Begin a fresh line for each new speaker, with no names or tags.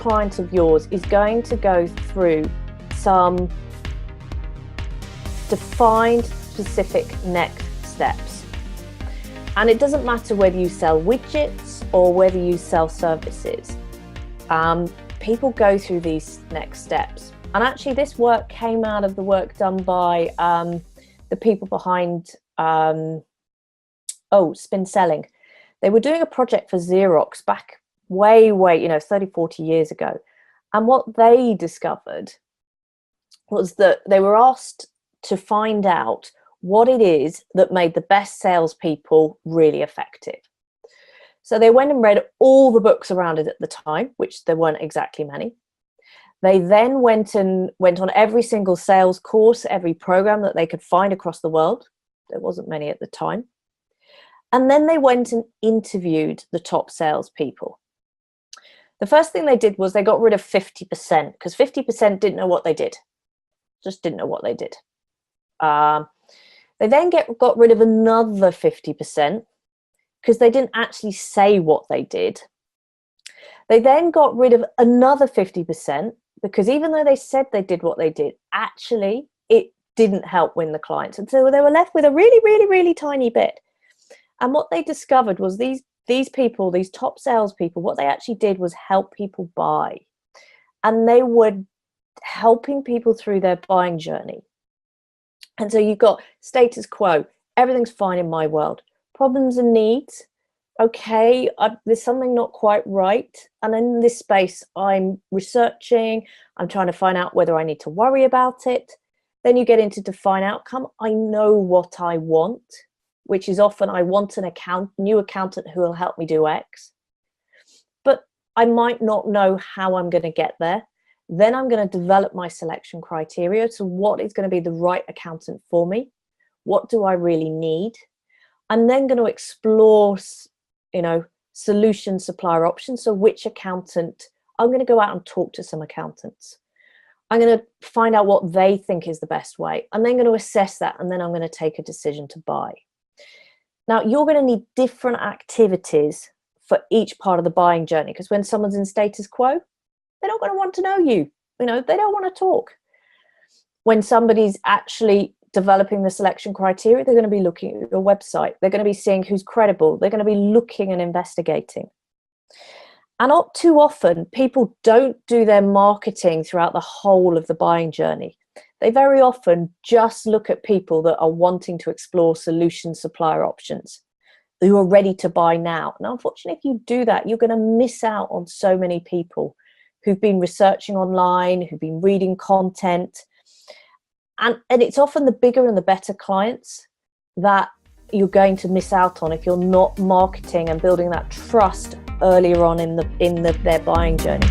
client of yours is going to go through some defined specific next steps. And it doesn't matter whether you sell widgets or whether you sell services. People go through these next steps. And actually this work came out of the work done by the people behind Spin Selling. They were doing a project for Xerox back way, 30, 40 years ago. And what they discovered was that they were asked to find out what it is that made the best salespeople really effective. So they went and read all the books around it at the time, which there weren't exactly many. They then went on every single sales course, every program that they could find across the world. There wasn't many at the time. And then they went and interviewed the top salespeople. The first thing they did was they got rid of 50%, because 50% didn't know what they did. Just didn't know what they did. They then got rid of another 50% because they didn't actually say what they did. They then got rid of another 50% because even though they said they did what they did, actually it didn't help win the clients. And so they were left with a really, really, really tiny bit. And what they discovered was these people, these top salespeople, what they actually did was help people buy. And they were helping people through their buying journey. And so you've got status quo, everything's fine in my world. Problems and needs, okay, there's something not quite right. And in this space, I'm researching, I'm trying to find out whether I need to worry about it. Then you get into define outcome. I know what I want, which is often I want a new accountant who will help me do X. But I might not know how I'm going to get there. Then I'm going to develop my selection criteria. So what is going to be the right accountant for me? What do I really need? I'm then going to explore, solution supplier options. So which accountant, I'm going to go out and talk to some accountants. I'm going to find out what they think is the best way. I'm then going to assess that, and then I'm going to take a decision to buy. Now, you're going to need different activities for each part of the buying journey, because when someone's in status quo, they're not going to want to know you. They don't want to talk. When somebody's actually developing the selection criteria, they're going to be looking at your website. They're going to be seeing who's credible. They're going to be looking and investigating. And not too often, people don't do their marketing throughout the whole of the buying journey. They very often just look at people that are wanting to explore solution supplier options, who are ready to buy now. And unfortunately, if you do that, you're going to miss out on so many people who've been researching online, who've been reading content. And it's often the bigger and the better clients that you're going to miss out on if you're not marketing and building that trust earlier on in their buying journey.